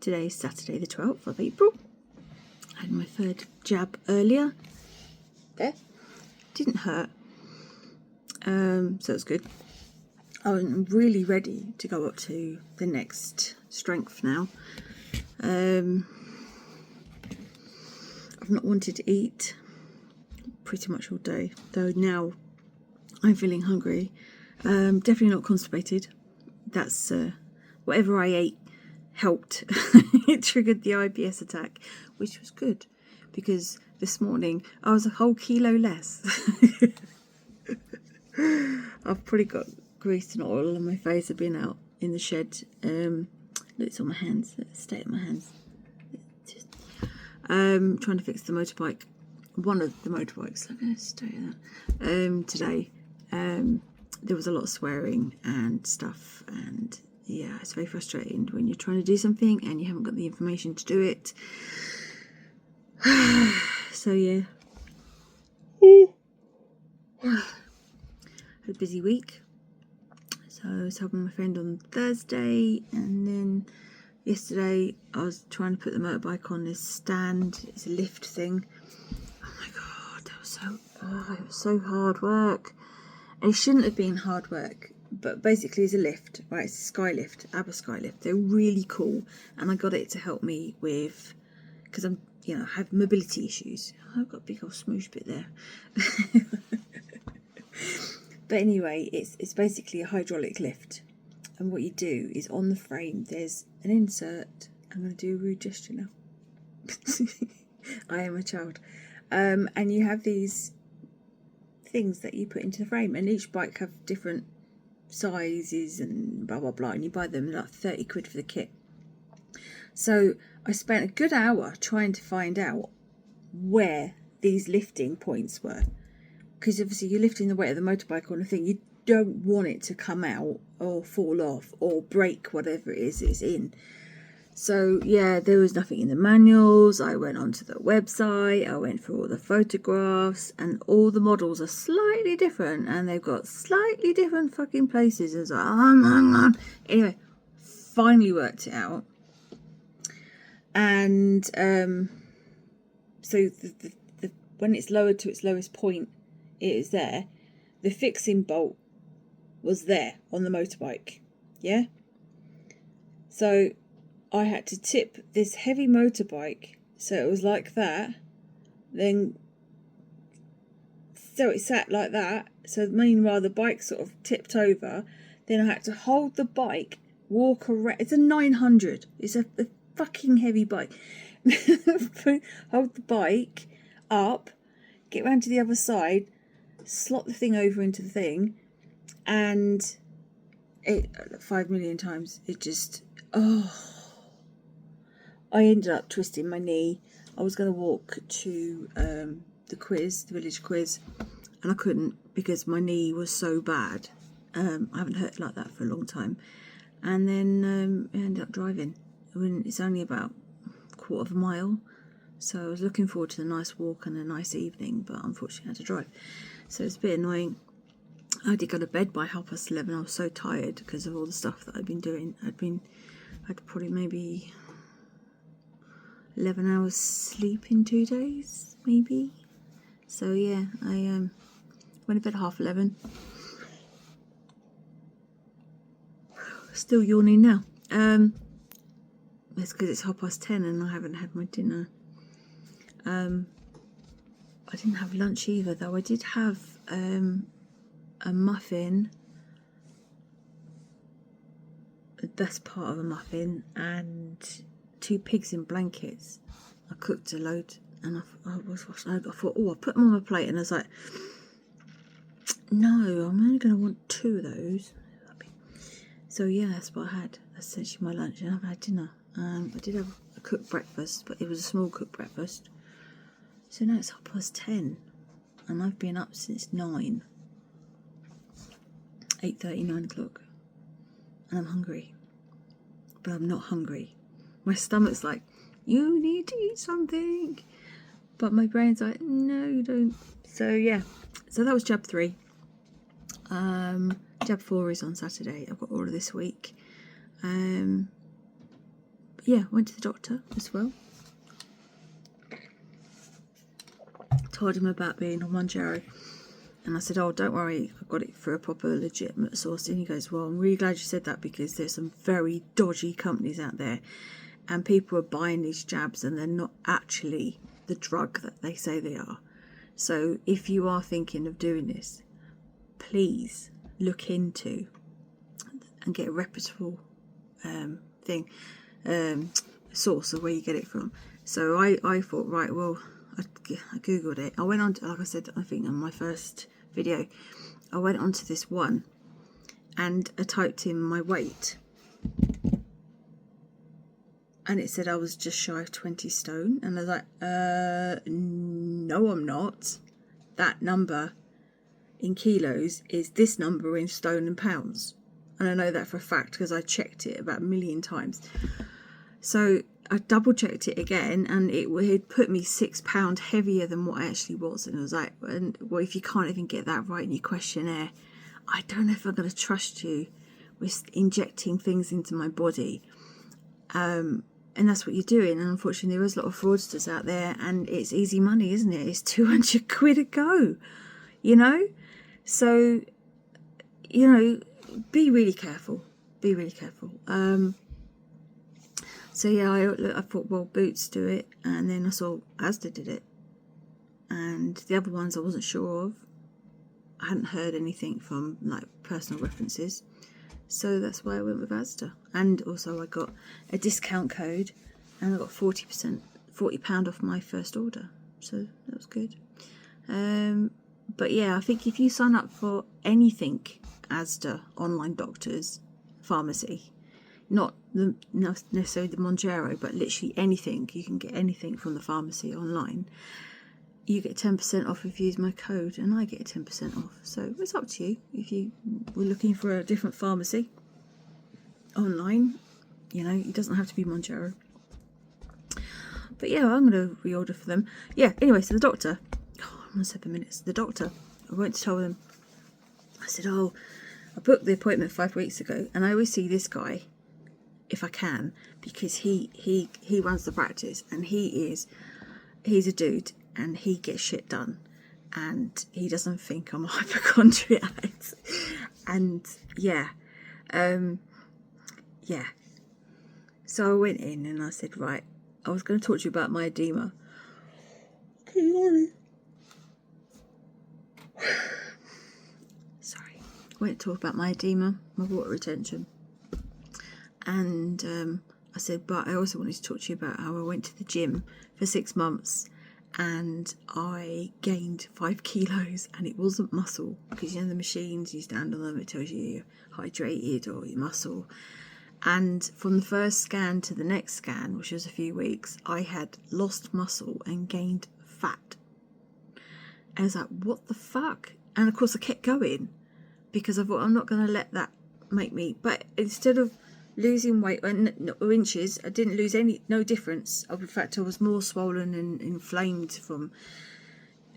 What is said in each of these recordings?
Today is Saturday the 12th of April. I had my third jab earlier. There. Didn't hurt. So it's good. I'm really ready to go up to the next strength now. I've not wanted to eat pretty much all day, though now I'm feeling hungry. Definitely not constipated. That's whatever I ate helped. It triggered the IBS attack, which was good because this morning I was a whole kilo less. I've probably got grease and oil on my face. I've been out in the shed. Look, it's on my hands. Let's stay on my hands. Just, trying to fix the motorbike. One of the motorbikes. I'm going to stay at that. Today, there was a lot of swearing and stuff, and yeah, it's very frustrating when you're trying to do something and you haven't got the information to do it. So yeah. Had a busy week. So I was helping my friend on Thursday, and then yesterday I was trying to put the motorbike on this stand. It's a lift thing. Oh my god, that was it was so hard work. And it shouldn't have been hard work, but basically it's a lift, right? It's a sky lift, ABBA sky lift. They're really cool, and I got it to help me with, because I have mobility issues. I've got a big old smoosh bit there. But anyway, it's basically a hydraulic lift, and what you do is on the frame there's an insert. I'm going to do a rude gesture now. I am a child. And you have these things that you put into the frame, and each bike have different sizes and blah blah blah, and you buy them like 30 quid for the kit. So I spent a good hour trying to find out where these lifting points were, because obviously you're lifting the weight of the motorbike on a thing. You don't want it to come out or fall off or break whatever it is it's in. So yeah, there was nothing in the manuals. I went onto the website, I went through all the photographs, and all the models are slightly different, and they've got slightly different fucking places. It's like, anyway, finally worked it out. And so the when it's lowered to its lowest point, it is there. The fixing bolt was there on the motorbike, yeah? So I had to tip this heavy motorbike so it was like that, then so it sat like that, so meanwhile the bike sort of tipped over, then I had to hold the bike, walk around. It's a 900, it's a fucking heavy bike. Hold the bike up, get round to the other side, slot the thing over into the thing, and it 5 million times, it just, I ended up twisting my knee. I was going to walk to the village quiz, and I couldn't because my knee was so bad. I haven't hurt like that for a long time. And then I ended up driving. It's only about a quarter of a mile, so I was looking forward to a nice walk and a nice evening, but unfortunately I had to drive. So it's a bit annoying. I did go to bed by 11:30. I was so tired because of all the stuff that I'd been doing. I'd probably maybe 11 hours sleep in 2 days, maybe. So yeah, I went to bed 11:30. Still yawning now. It's because it's 10:30 and I haven't had my dinner. I didn't have lunch either, though. I did have a muffin, the best part of a muffin, and 2 pigs in blankets. I cooked a load, and I thought, I'll put them on my plate, and I was like, no, I'm only going to want 2 of those. So yeah, that's what I had. That's essentially my lunch, and I haven't had dinner. I did have a cooked breakfast, but it was a small cooked breakfast. So now it's 10:30, and I've been up since 8:30, 9 o'clock, and I'm hungry, but I'm not hungry. My stomach's like, you need to eat something, but my brain's like, no, you don't. So yeah, so that was jab 3. Jab 4 is on Saturday. I've got all of this week. yeah, went to the doctor as well. Told him about being on Mounjaro. And I said, oh, don't worry, I've got it through a proper legitimate source. And he goes, well, I'm really glad you said that, because there's some very dodgy companies out there and people are buying these jabs and they're not actually the drug that they say they are. So if you are thinking of doing this, please look into and get a reputable source of where you get it from. So I thought, right, well, I googled it. I went on to, like I said, I think on my first video, I went onto this one and I typed in my weight, and it said I was just shy of 20 stone, and I was like, no I'm not. That number in kilos is this number in stone and pounds, and I know that for a fact because I checked it about a million times. So I double checked it again, and it had put me £6 heavier than what I actually was. And I was like, well, if you can't even get that right in your questionnaire, I don't know if I'm going to trust you with injecting things into my body. And that's what you're doing. And unfortunately, there is a lot of fraudsters out there, and it's easy money, isn't it? It's 200 quid a go, you know? So, you know, be really careful. Be really careful. So yeah, I thought, well, Boots do it, and then I saw Asda did it, and the other ones I wasn't sure of. I hadn't heard anything from like personal references, so that's why I went with Asda. And also I got a discount code, and I got £40 off my first order, so that was good. But yeah, I think if you sign up for anything Asda, online doctors, pharmacy, not necessarily the Mounjaro, but literally anything, you can get anything from the pharmacy online, you get 10% off if you use my code, and I get 10% off. So it's up to you. If you were looking for a different pharmacy online, you know, it doesn't have to be Mounjaro. But yeah, I'm going to reorder for them. Yeah, anyway, so the doctor, I'm on 7 minutes. The doctor, I went to tell them, I said, oh, I booked the appointment 5 weeks ago, and I always see this guy if I can, because he runs the practice, and he's a dude, and he gets shit done, and he doesn't think I'm a hypochondriac. And yeah, so I went in and I said, right, I was going to talk to you about my edema. Sorry, I went to talk about my edema, my water retention. And I said, but I also wanted to talk to you about how I went to the gym for 6 months and I gained 5 kilos, and it wasn't muscle, because you know the machines, you stand on them, it tells you you're hydrated or your muscle. And from the first scan to the next scan, which was a few weeks, I had lost muscle and gained fat. I was like, what the fuck? And of course I kept going, because I thought, I'm not going to let that make me, but instead of losing weight or inches, I didn't lose no difference. In fact, I was more swollen and inflamed from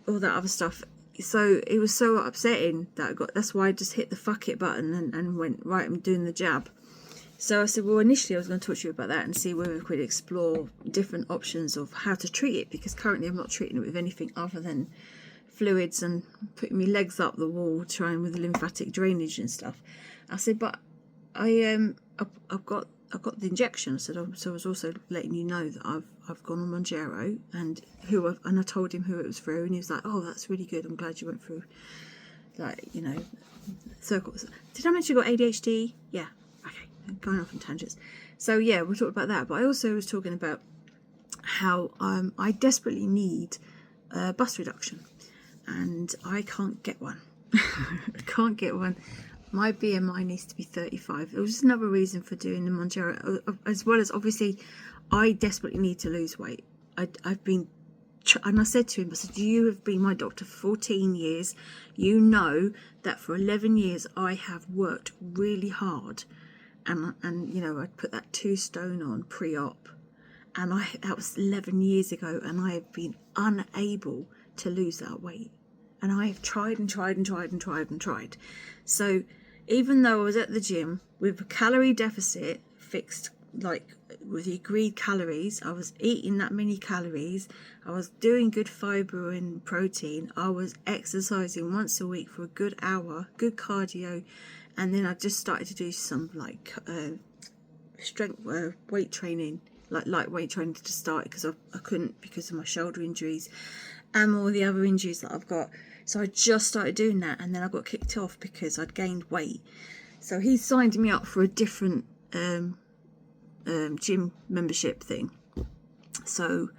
all that other stuff. So it was so upsetting that that's why I just hit the fuck it button and went, right, I'm doing the jab. So I said, well, initially I was going to talk to you about that and see whether we could explore different options of how to treat it, because currently I'm not treating it with anything other than fluids and putting my legs up the wall, trying with the lymphatic drainage and stuff. I said, but I've got the injection. I said, so I was also letting you know that I've gone on Mounjaro, and I told him who it was through, and he was like, oh, that's really good. I'm glad you went through, like, you know, circles. Did I mention you got ADHD? Yeah. Okay. I'm going off on tangents. So yeah, we'll talk about that. But I also was talking about how I desperately need a bust reduction, and I can't get one. I can't get one. My BMI needs to be 35. It was just another reason for doing the Mounjaro, as well as obviously I desperately need to lose weight. I've been, and I said to him, I said, you have been my doctor for 14 years. You know that for 11 years I have worked really hard, and you know, I'd put that 2 stone on pre-op, and that was 11 years ago, and I have been unable to lose that weight. And I have tried and tried and tried and tried and tried. So even though I was at the gym with a calorie deficit fixed like with the agreed calories. I was eating that many calories. I was doing good fibre and protein. I was exercising once a week for a good hour, good cardio, and then I just started to do some like strength weight training, like light weight training to start, because I couldn't because of my shoulder injuries and all the other injuries that I've got. So I just started doing that, and then I got kicked off because I'd gained weight. So he signed me up for a different gym membership thing. So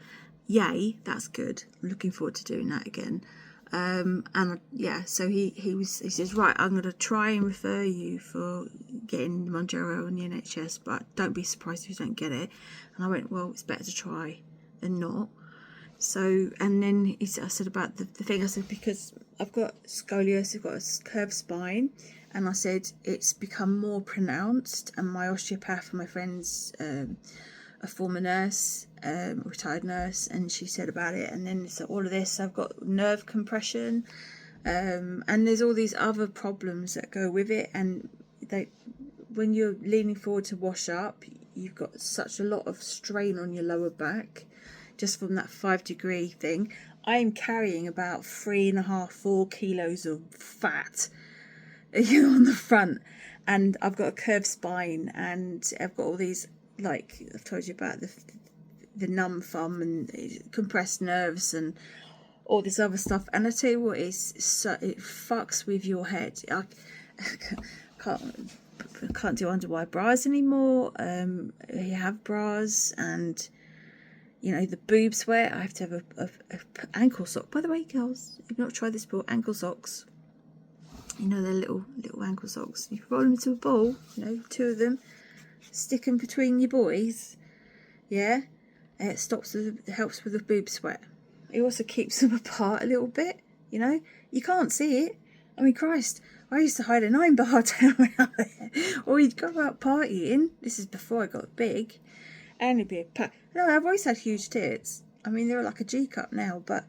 yay, that's good. I'm looking forward to doing that again. And yeah, so he says, right, I'm going to try and refer you for getting Mounjaro on the NHS, but don't be surprised if you don't get it. And I went, well, it's better to try than not. So, and then I said about the thing, I said, because I've got scoliosis, I've got a curved spine, and I said it's become more pronounced, and my osteopath, my friend's a former nurse, retired nurse, and she said about it. And then so all of this, I've got nerve compression, and there's all these other problems that go with it. And when you're leaning forward to wash up, you've got such a lot of strain on your lower back, just from that 5-degree thing. I am carrying about 3.5-4 kilos of fat, on the front, and I've got a curved spine, and I've got all these, like I've told you about, the numb thumb and compressed nerves and all this other stuff. And I tell you what, it fucks with your head. I can't do underwire bras anymore. You have bras, and the boob sweat. I have to have a ankle sock. By the way, girls, if you've not tried this before, ankle socks. They're little ankle socks. You roll them into a ball, 2 of them, stick them between your boys. Yeah, it helps with the boob sweat. It also keeps them apart a little bit. You can't see it. I mean, Christ, I used to hide a 9-bar down around there, or we'd go out partying. This is before I got big, and it'd be a pack. No, I've always had huge tits. I mean, they're like a G cup now, but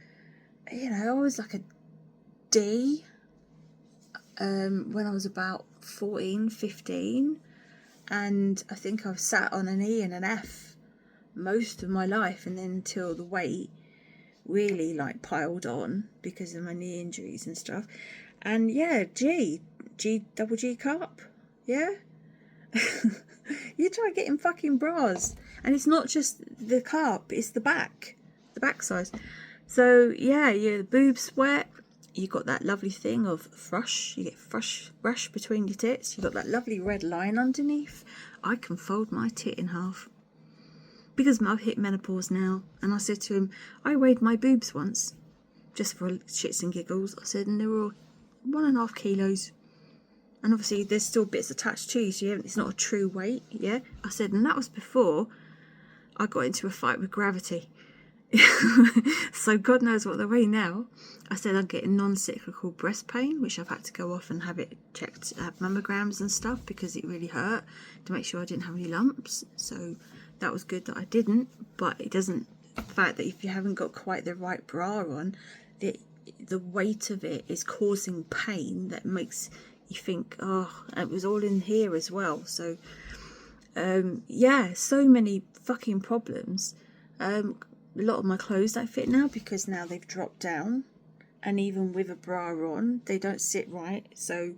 I was like a D. When I was about 14, 15, and I think I've sat on an E and an F most of my life, and then until the weight really piled on because of my knee injuries and stuff. And yeah, double G cup, yeah. You try getting fucking bras, and it's not just the cup, it's the back size. So yeah, the boob sweat. You got that lovely thing of thrush. You get thrush between your tits. You got that lovely red line underneath. I can fold my tit in half because I've hit menopause now. And I said to him, I weighed my boobs once, just for shits and giggles. I said, and they were 1.5 kilos. And obviously there's still bits attached to you, so it's not a true weight. Yeah, I said, and that was before I got into a fight with gravity. So God knows what they weigh now. I said I'm getting non-cyclical breast pain, which I've had to go off and have it checked, have mammograms and stuff, because it really hurt to make sure I didn't have any lumps. So that was good that I didn't, but it doesn't, the fact that if you haven't got quite the right bra on, the weight of it is causing pain that makes you think, oh, it was all in here as well. So yeah, so many fucking problems. A lot of my clothes don't fit now because now they've dropped down, and even with a bra on, they don't sit right. So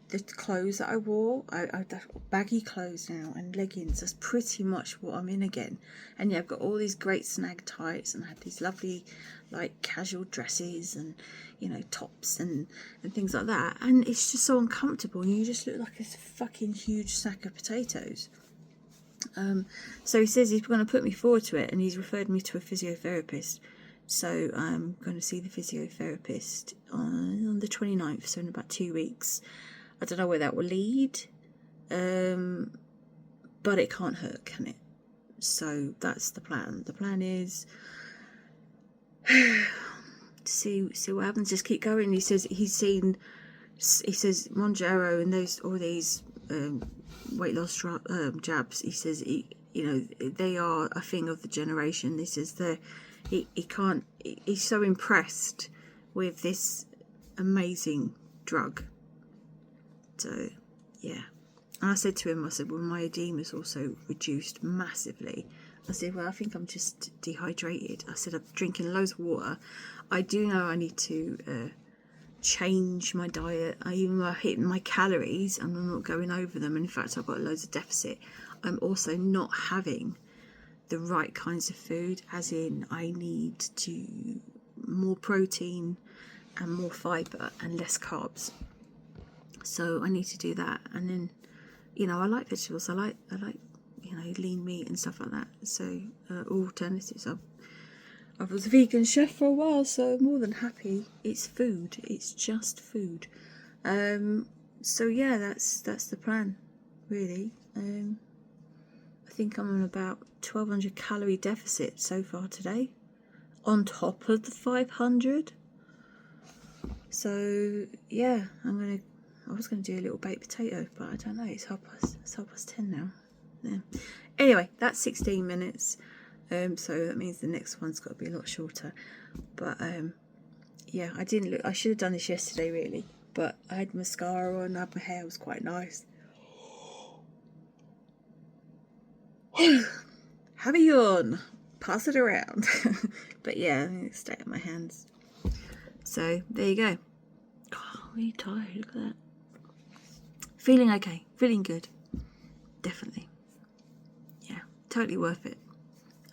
the clothes that I wore, I've got baggy clothes now and leggings. That's pretty much what I'm in again. And yeah, I've got all these great snag tights, and I had these lovely casual dresses and tops and things like that. And it's just so uncomfortable, and you just look like a fucking huge sack of potatoes. So he says he's going to put me forward to it, and he's referred me to a physiotherapist. So I'm going to see the physiotherapist on the 29th, so in about 2 weeks. I don't know where that will lead, but it can't hurt, can it? So that's the plan. The plan is see what happens. Just keep going. He says Mounjaro and all these weight loss jabs. He says they are a thing of the generation. He says he's so impressed with this amazing drug. So yeah, And I said to him, I said, well, my edema's also reduced massively. I said, well, I think I'm just dehydrated. I said, I'm drinking loads of water. I do know I need to change my diet. I even hitting my calories and I'm not going over them. And in fact, I've got loads of deficit. I'm also not having the right kinds of food, as in I need to more protein and more fibre and less carbs. So I need to do that. And then, you know, I like vegetables. I like you know, lean meat and stuff like that. So alternatives. I was a vegan chef for a while, so I'm more than happy. It's food. It's just food. So yeah, that's the plan, really. I think I'm on about 1,200 calorie deficit so far today, on top of the 500. So yeah, I was gonna do a little baked potato, but I don't know. It's 10:30 now. Yeah. Anyway, that's 16 minutes. So that means the next one's got to be a lot shorter. But yeah, I should have done this yesterday really, but I had mascara on, my hair was quite nice. Have a yawn, pass it around. But yeah, stay on my hands. So there you go. God, I'm really tired. Look at that. Feeling okay, feeling good, definitely. Yeah, totally worth it.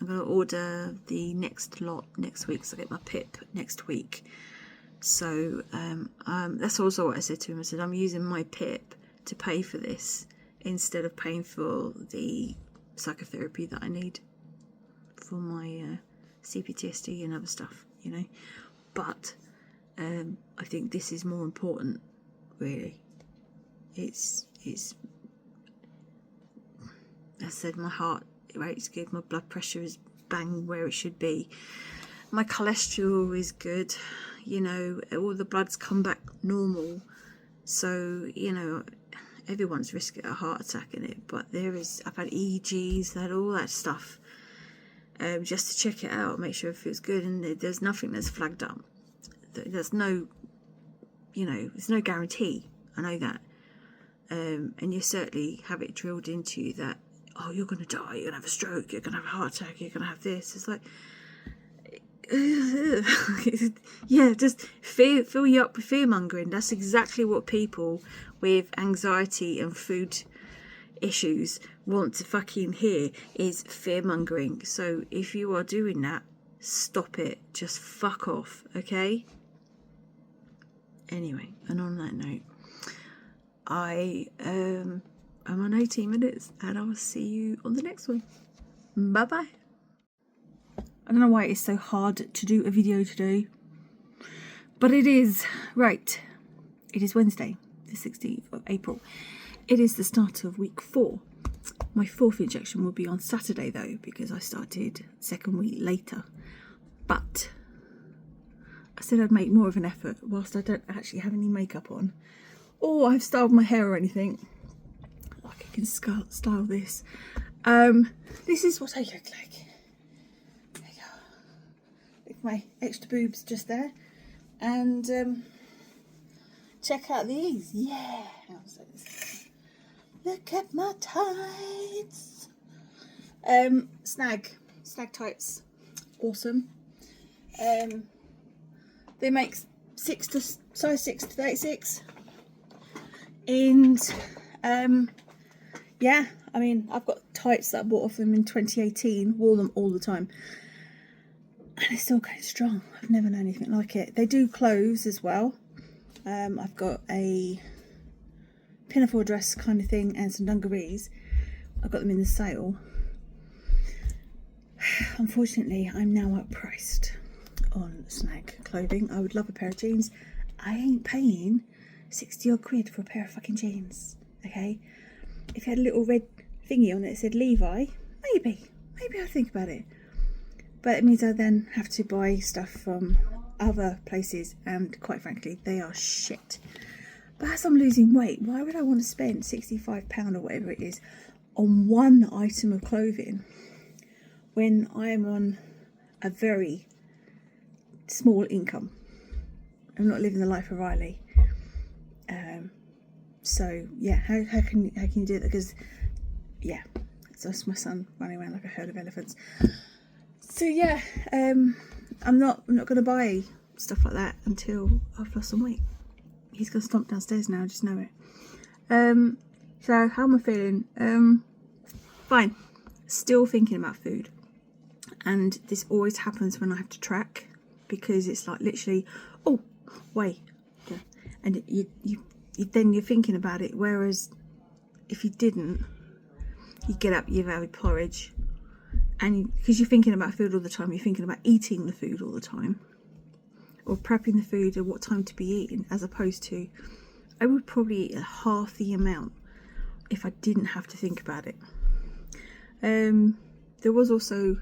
I'm going to order the next lot next week, so I get my PIP next week. So that's also what I said to him. I said, I'm using my PIP to pay for this instead of paying for the psychotherapy that I need for my CPSTD and other stuff, you know. But I think this is more important, really. It's I said, my heart rate's good, my blood pressure is bang where it should be, my cholesterol is good, you know, all the blood's come back normal. So, you know, everyone's risking a heart attack in it, but I've had EEGs, had all that stuff, just to check it out, make sure it feels good, and there's nothing that's flagged up. There's no, you know, there's no guarantee, I know that. And you certainly have it drilled into you that, oh, you're going to die, you're going to have a stroke, you're going to have a heart attack, you're going to have this. It's like, yeah, just fill you up with fear-mongering. That's exactly what people with anxiety and food issues want to fucking hear, is fear-mongering. So if you are doing that, stop it. Just fuck off, okay? Anyway, and on that note, I'm on 18 minutes and I will see you on the next one. Bye bye. I don't know why it's so hard to do a video today, but it is. Right, it is Wednesday the 16th of April. It is the start of week 4. My 4th injection will be on Saturday though, because I started second week later. But I said I'd make more of an effort whilst I don't actually have any makeup on, or I've styled my hair or anything. Like I can style this. This is what I look like. There you go. Look at my extra boobs just there. And check out these. Yeah. Look at my tights. Snag tights. Awesome. They make size 6 to 36. And yeah, I mean, I've got tights that I bought off them in 2018, wore them all the time, and they're still going strong. I've never known anything like it. They do clothes as well. I've got a pinafore dress kind of thing and some dungarees. I got them in the sale. Unfortunately, I'm now outpriced on Snag clothing. I would love a pair of jeans. I ain't paying 60 odd quid for a pair of fucking jeans, okay? If you had a little red thingy on it that said Levi, maybe I'd think about it. But it means I then have to buy stuff from other places, and quite frankly, they are shit. But as I'm losing weight, why would I want to spend £65 or whatever it is on one item of clothing when I am on a very small income? I'm not living the life of Riley. So yeah, how can you do that? Because yeah, it's just my son running around like a herd of elephants. So yeah, I'm not going to buy stuff like that until I've lost some weight. He's going to stomp downstairs now, I just know it. So how am I feeling? Fine. Still thinking about food, and this always happens when I have to track, because it's like literally, oh wait, yeah. And you then you're thinking about it, whereas if you didn't, you get up, you have porridge, and because you're thinking about food all the time, you're thinking about eating the food all the time, or prepping the food at what time to be eaten, as opposed to, I would probably eat half the amount if I didn't have to think about it. There was also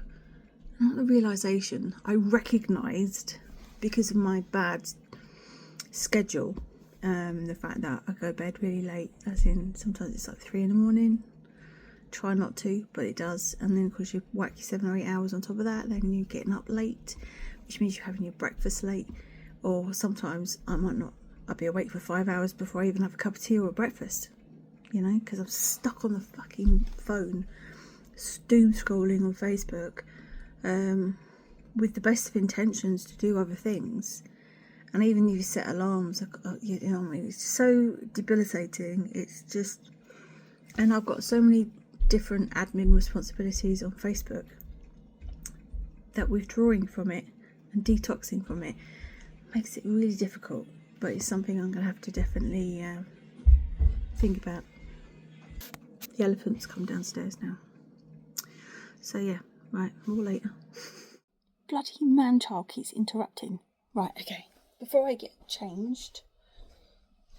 not a realisation, I recognised, because of my bad schedule, the fact that I go to bed really late, as in sometimes it's like 3 in the morning. Try not to, but it does. And then of course you whack your 7 or 8 hours on top of that, then you're getting up late, which means you're having your breakfast late, or sometimes I'll be awake for 5 hours before I even have a cup of tea or a breakfast, you know, because I'm stuck on the fucking phone, doom scrolling on Facebook, with the best of intentions to do other things. And even if you set alarms, you know what I mean, it's so debilitating. It's just, and I've got so many different admin responsibilities on Facebook that withdrawing from it and detoxing from it makes it really difficult. But it's something I'm going to have to definitely think about. The elephants come downstairs now. So yeah, right, more later. Bloody man-child keeps interrupting. Right, okay. Before I get changed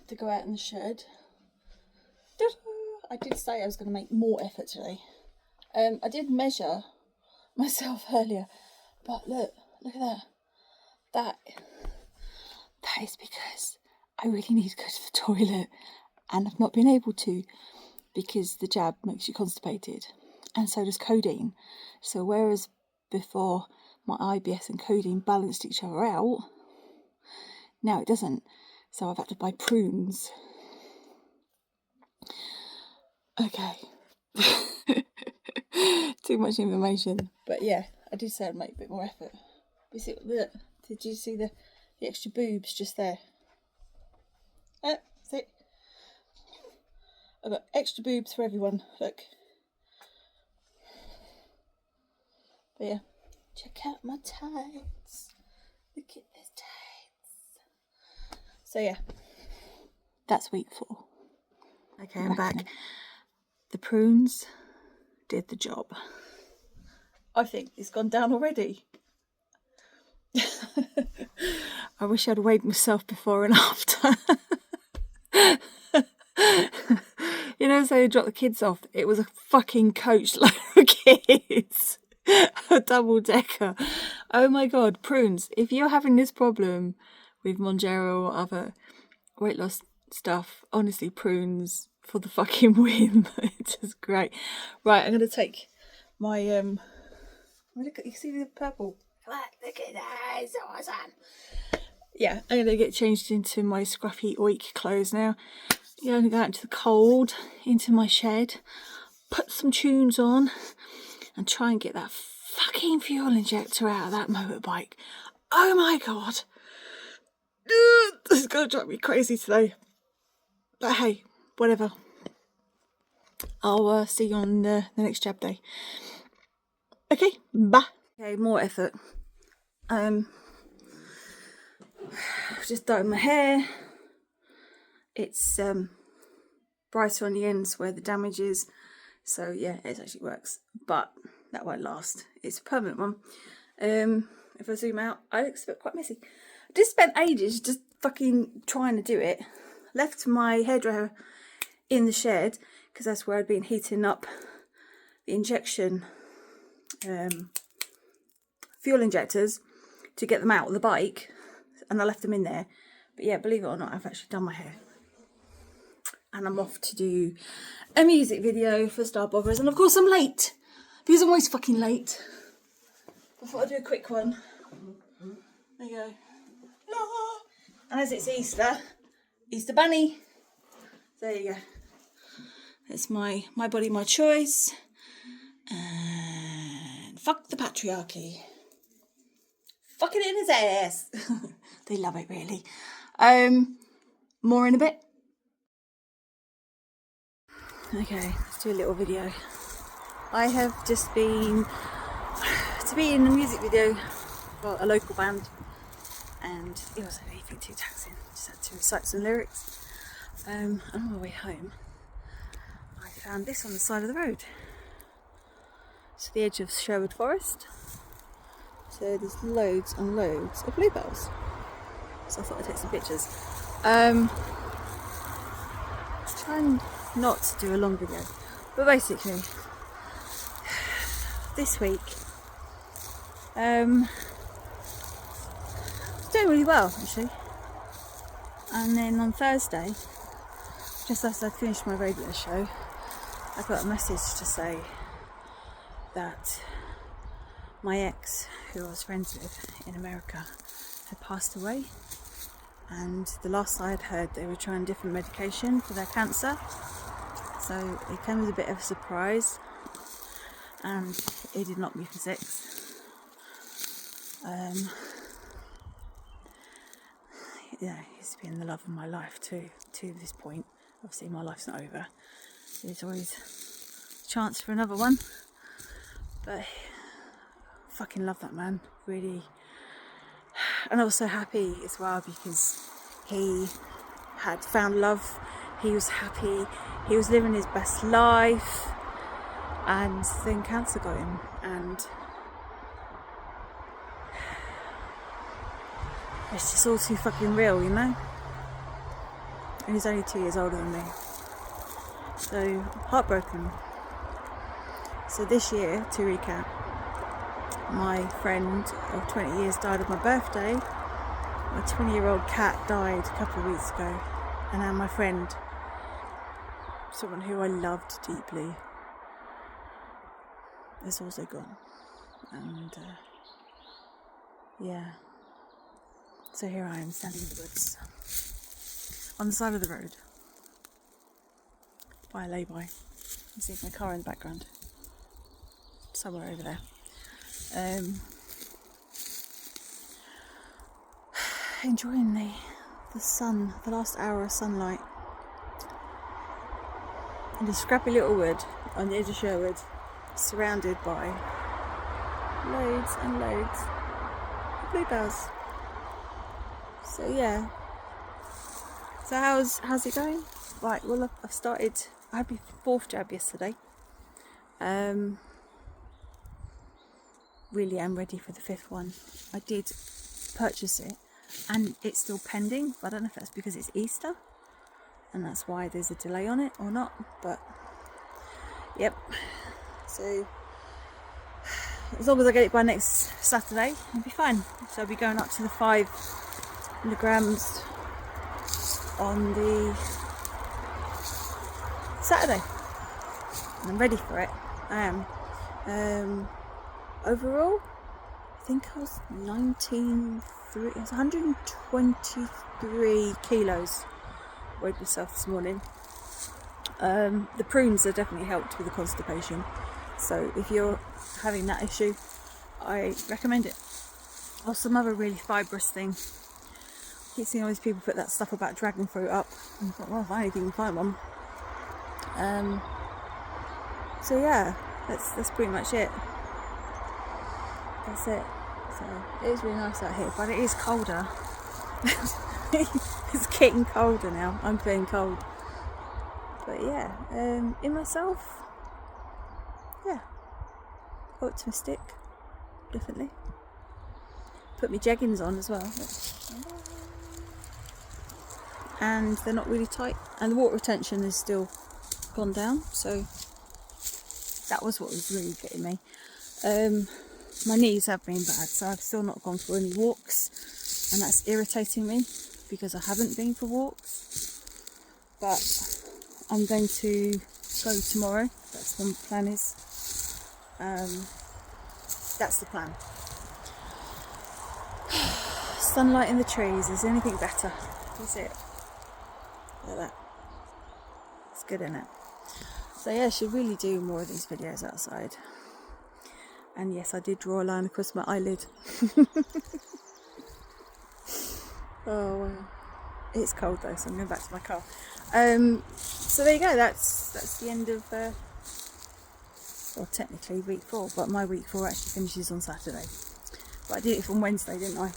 to go out in the shed, I did say I was going to make more effort today. I did measure myself earlier, but look at that. That is because I really need to go to the toilet, and I've not been able to because the jab makes you constipated, and so does codeine. So whereas before my IBS and codeine balanced each other out, now it doesn't. So I've had to buy prunes. Okay. Too much information. But yeah, I did say I'd make a bit more effort. You see, look, did you see the extra boobs just there? See? I've got extra boobs for everyone. Look. But yeah, check out my tights. Look at this tights. So yeah, that's week 4. Okay, I'm back. The prunes did the job. I think it's gone down already. I wish I'd weighed myself before and after. You know, so they dropped the kids off. It was a fucking coach load of kids. A double decker. Oh my god, prunes. If you're having this problem with Mounjaro or other weight loss stuff, honestly, prunes for the fucking win. It's just great. Right, I'm gonna take my look at, you see the purple? Look at that, it's awesome. Yeah, I'm gonna get changed into my scruffy oik clothes now. I'm gonna go out into the cold, into my shed, put some tunes on, and try and get that fucking fuel injector out of that motorbike. Oh my god. This is going to drive me crazy today. But hey, whatever. I'll see you on the next jab day. Okay, bye. Okay, more effort. Just dyed my hair. It's brighter on the ends where the damage is. So yeah, it actually works. But that won't last. It's a permanent one. If I zoom out, I look quite messy. I just spent ages just fucking trying to do it. Left my hairdryer in the shed because that's where I'd been heating up the injection fuel injectors to get them out of the bike, and I left them in there. But yeah, believe it or not, I've actually done my hair. And I'm off to do a music video for Star Bobbers. And of course I'm late, because I'm always fucking late. I thought I'd do a quick one. There you go. And as it's Easter, Easter bunny. There you go. It's my body, my choice. And fuck the patriarchy. Fuck it in his ass. They love it, really. More in a bit. Okay, let's do a little video. I have just been to be in a music video for a local band, and it wasn't anything too taxing. Just had to recite some lyrics. And on my way home, I found this on the side of the road. It's the edge of Sherwood Forest. So there's loads and loads of bluebells. So I thought I'd take some pictures. Trying not to do a long video, but basically, this week, it's doing really well actually. And then on Thursday, just after I'd finished my radio show, I got a message to say that my ex, who I was friends with in America, had passed away. And the last I had heard, they were trying different medication for their cancer. So it came as a bit of a surprise, and it did knock me for 6. Yeah, he's been the love of my life to this point. Obviously my life's not over. There's always a chance for another one. But I fucking love that man, really. And I was so happy as well because he had found love, he was happy, he was living his best life, and then cancer got him, and it's just all too fucking real, you know? And he's only 2 years older than me, so heartbroken. So this year, to recap, my friend of 20 years died on my birthday. My 20-year-old cat died a couple of weeks ago. And now my friend, someone who I loved deeply, is also gone. And yeah. So here I am standing in the woods, on the side of the road, by a lay-by. You can see my car in the background, somewhere over there. Enjoying the sun, the last hour of sunlight, in a scrappy little wood on the edge of Sherwood, surrounded by loads and loads of bluebells. So yeah. So how's it going? Right, well I've started. I had my 4th jab yesterday. Really am ready for the 5th one. I did purchase it and it's still pending, but I don't know if that's because it's Easter and that's why there's a delay on it or not, but yep. So as long as I get it by next Saturday, I'll be fine. So I'll be going up to the 5 milligrams on the Saturday, and I'm ready for it. I am. Overall, I think I was 123 kilos. Weighed myself this morning. The prunes have definitely helped with the constipation. So if you're having that issue, I recommend it. Or some other really fibrous thing. I keep seeing all these people put that stuff about dragon fruit up. And I thought, well, if I can find one. So yeah, that's pretty much it. That's it. So it is really nice out here, but it is colder. It's getting colder now. I'm feeling cold. But yeah, in myself, yeah, optimistic, definitely. Put my jeggings on as well, and they're not really tight, and the water retention is still gone down. So that was what was really getting me. My knees have been bad, so I've still not gone for any walks, and that's irritating me because I haven't been for walks. But I'm going to go tomorrow. That's what my plan is. That's the plan. Sunlight in the trees. Is anything better? That's it. Like that. good, isn't it? So yeah, I should really do more of these videos outside. And yes, I did draw a line across my eyelid. Oh wow. It's cold though, so I'm going back to my car. So there you go, that's the end of well, technically week 4, but my week 4 actually finishes on Saturday. But I did it from Wednesday, didn't I?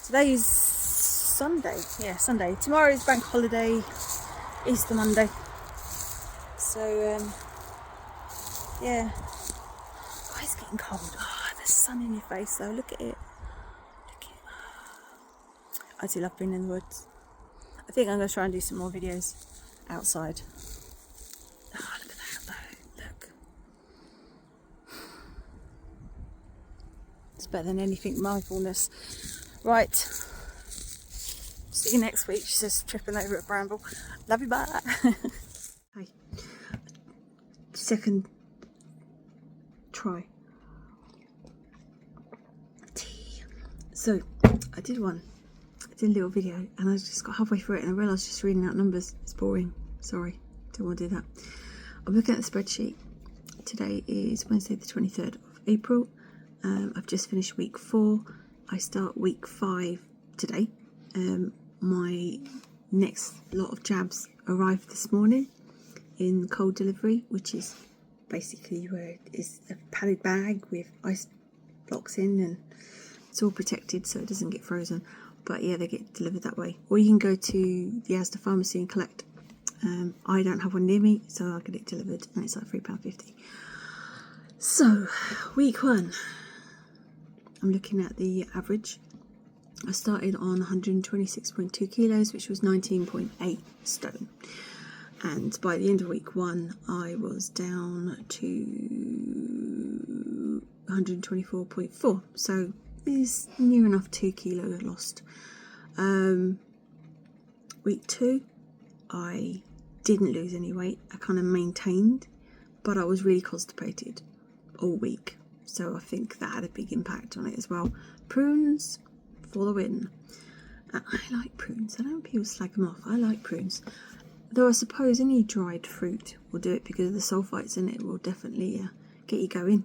Today is Sunday. Yeah, Sunday. Tomorrow is bank holiday, Easter Monday. So yeah. Oh, it's getting cold. Oh, the sun in your face though. Look at it. I do love being in the woods. I think I'm going to try and do some more videos outside. Oh, look at that though. Look. It's better than anything mindfulness. Right. See you next week. She's just tripping over a bramble. Love you, bye. Hi. Second try. Tea. So, I did a little video and I just got halfway through it and I realised just reading out numbers is boring. Sorry, don't want to do that. I'm looking at the spreadsheet. Today is Wednesday the 23rd of April. I've just finished week 4. I start week 5 today. My next lot of jabs arrived this morning in cold delivery, which is basically where it's a padded bag with ice blocks in and it's all protected so it doesn't get frozen. But yeah, they get delivered that way. Or you can go to the Asda pharmacy and collect. I don't have one near me, so I'll get it delivered and it's like £3.50. So, week 1. I'm looking at the average. I started on 126.2 kilos, which was 19.8 stone. And by the end of week 1, I was down to 124.4. So, it's near enough 2 kilo lost. Week 2, I didn't lose any weight. I kind of maintained, but I was really constipated all week. So I think that had a big impact on it as well. Prunes for the win. I like prunes. I don't want people slag them off. I like prunes. Though I suppose any dried fruit will do it because of the sulfites in it will definitely get you going.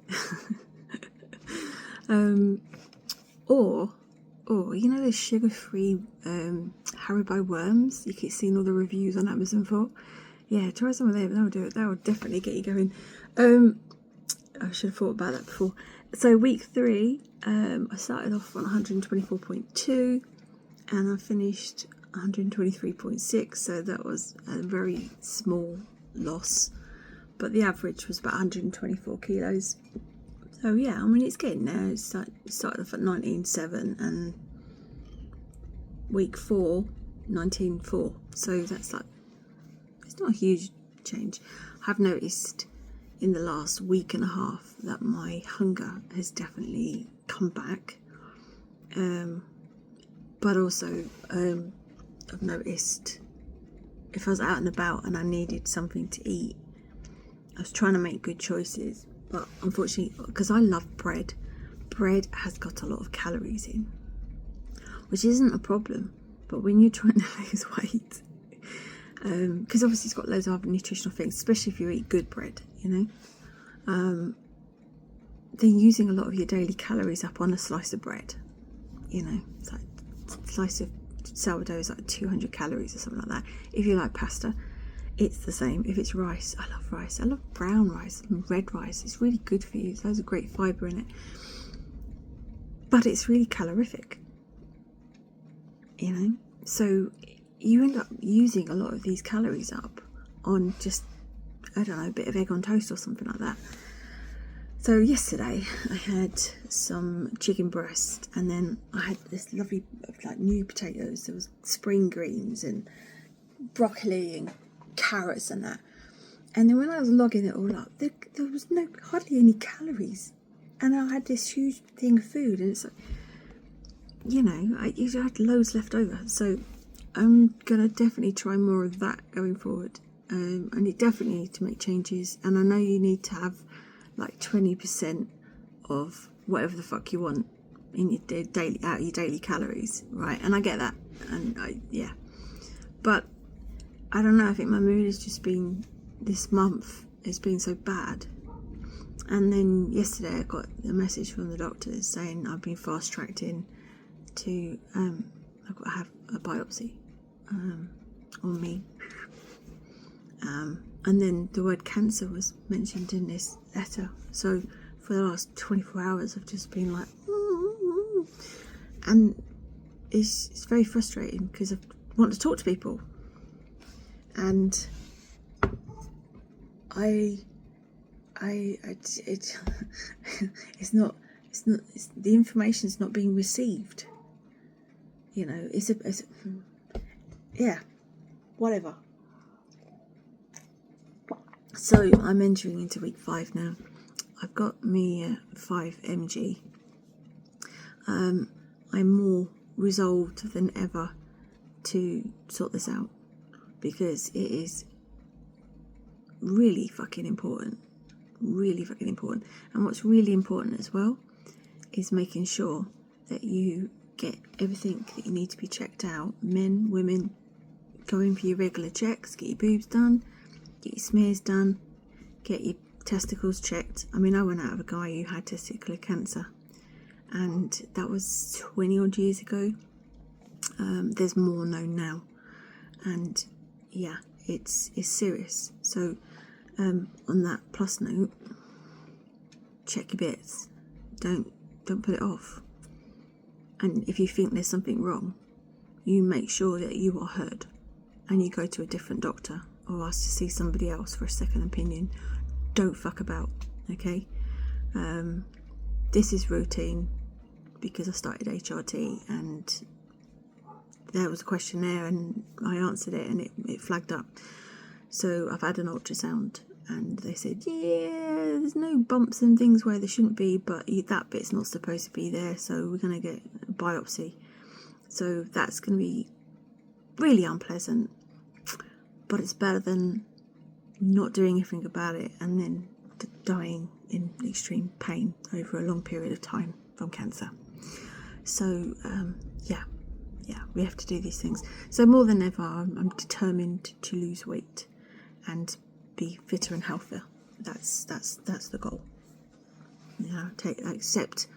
Or you know those sugar-free Haribo worms you keep seeing all the reviews on Amazon for? Yeah, try some of them. That'll do it. That will definitely get you going. I should have thought about that before. So week 3, I started off on 124.2 and I finished 123.6. So that was a very small loss, but the average was about 124 kilos. So yeah, I mean it's getting there. It started off at 19.7 and week 4, 19.4. So that's like, it's not a huge change. I've noticed in the last week and a half that my hunger has definitely come back. But also I've noticed if I was out and about and I needed something to eat, I was trying to make good choices. But unfortunately, because I love bread has got a lot of calories in, which isn't a problem. But when you're trying to lose weight, because obviously it's got loads of other nutritional things, especially if you eat good bread, you know, then using a lot of your daily calories up on a slice of bread, you know, it's like a slice of sourdough is like 200 calories or something like that. If you like pasta, it's the same. If it's rice, I love rice. I love brown rice and red rice. It's really good for you. There's a great fibre in it. But it's really calorific, you know. So you end up using a lot of these calories up on just, I don't know, a bit of egg on toast or something like that. So yesterday I had some chicken breast and then I had this lovely like new potatoes. There was spring greens and broccoli and carrots and that. And then when I was logging it all up, there was hardly any calories. And I had this huge thing of food and it's like, you know, I had loads left over. So I'm going to definitely try more of that going forward. And you definitely need to make changes. And I know you need to have like 20% of whatever the fuck you want in your daily, out of your daily calories, right? And I get that. And yeah. But I don't know, I think my mood has just been, this month, it's been so bad. And then yesterday I got a message from the doctors saying I've been fast-tracked in to, I've got to have a biopsy on me. And then the word cancer was mentioned in this letter. So for the last 24 hours I've just been like, and it's very frustrating because I want to talk to people, and it's not the information's not being received. You know, yeah, whatever. So I'm entering into week 5 now. I've got me 5 mg. I'm more resolved than ever to sort this out, because it is really fucking important. Really fucking important. And what's really important as well is making sure that you get everything that you need to be checked out. Men, women, go in for your regular checks, get your boobs done, get your smears done, get your testicles checked. I mean, I went out with a guy who had testicular cancer, and that was 20 odd years ago. There's more known now, and yeah, it's serious. So on that plus note, check your bits. Don't put it off. And if you think there's something wrong, you make sure that you are heard, and you go to a different doctor or ask to see somebody else for a second opinion. Don't fuck about, okay? This is routine because I started HRT, and there was a questionnaire and I answered it, and it flagged up. So I've had an ultrasound, and they said, yeah, there's no bumps and things where there shouldn't be, but that bit's not supposed to be there, so we're going to get a biopsy. So that's going to be really unpleasant, but it's better than not doing anything about it and then dying in extreme pain over a long period of time from cancer. So yeah, we have to do these things. So more than ever, I'm determined to lose weight and be fitter and healthier. That's the goal. You know, accept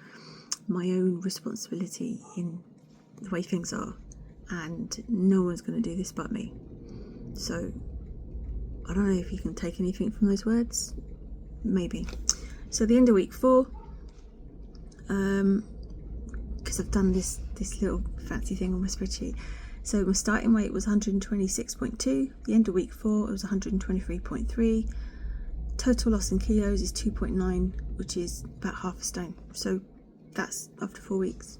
my own responsibility in the way things are, and no one's going to do this but me. So I don't know if you can take anything from those words. Maybe. So the end of week 4, because I've done this little fancy thing on my spreadsheet. So my starting weight was 126.2. The end of week 4, it was 123.3. Total loss in kilos is 2.9, which is about half a stone. So that's after 4 weeks.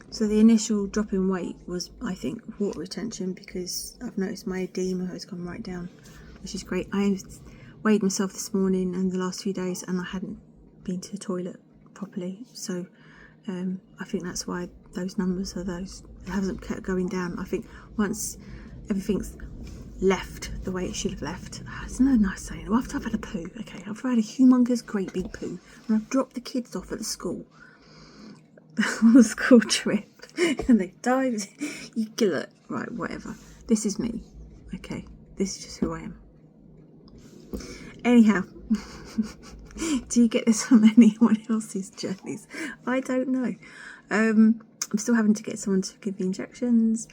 So the initial drop in weight was, I think, water retention, because I've noticed my edema has gone right down, which is great. I weighed myself this morning and the last few days, and I hadn't been to the toilet properly. So I think that's why those numbers are those. It hasn't kept going down. I think once everything's left the way it should have left, it's no nice saying. Well, after I've had a poo, okay, after I had a humongous, great big poo, and I've dropped the kids off at the school on a school trip, and they died. You kill it, right? Whatever. This is me. Okay, this is just who I am. Anyhow. Do you get this from anyone else's journeys? I don't know. I'm still having to get someone to give the injections,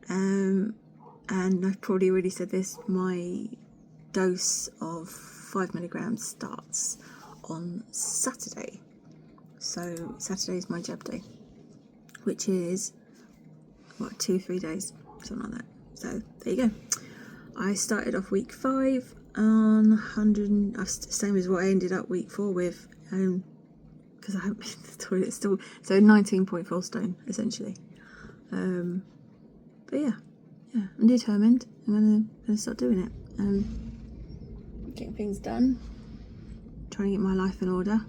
and I've probably already said this, my dose of 5 milligrams starts on Saturday. So Saturday is my jab day, which is, 2-3 days, something like that. So there you go. I started off week 5 on 100, same as what I ended up week 4 with, because I haven't been to the toilet still. So 19.4 stone essentially. But yeah, I'm determined. I'm gonna start doing it. Getting things done, trying to get my life in order,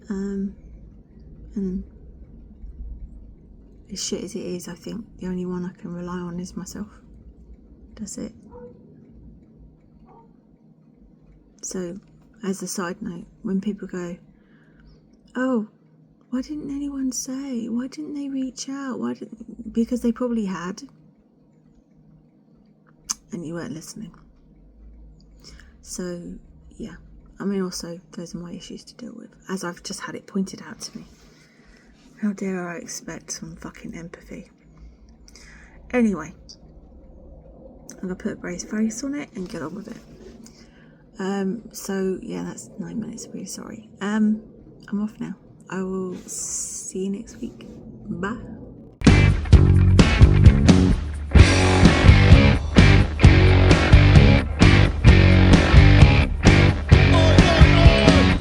and as shit as it is, I think the only one I can rely on is myself. That's it. So, as a side note, when people go, oh, why didn't anyone say? Why didn't they reach out? Because they probably had. and you weren't listening. So, yeah. I mean, also, those are my issues to deal with, as I've just had it pointed out to me. How dare I expect some fucking empathy? Anyway, I'm going to put a braced face on it and get on with it. So, yeah, that's 9 minutes. Really sorry. I'm off now. I will see you next week. Bye.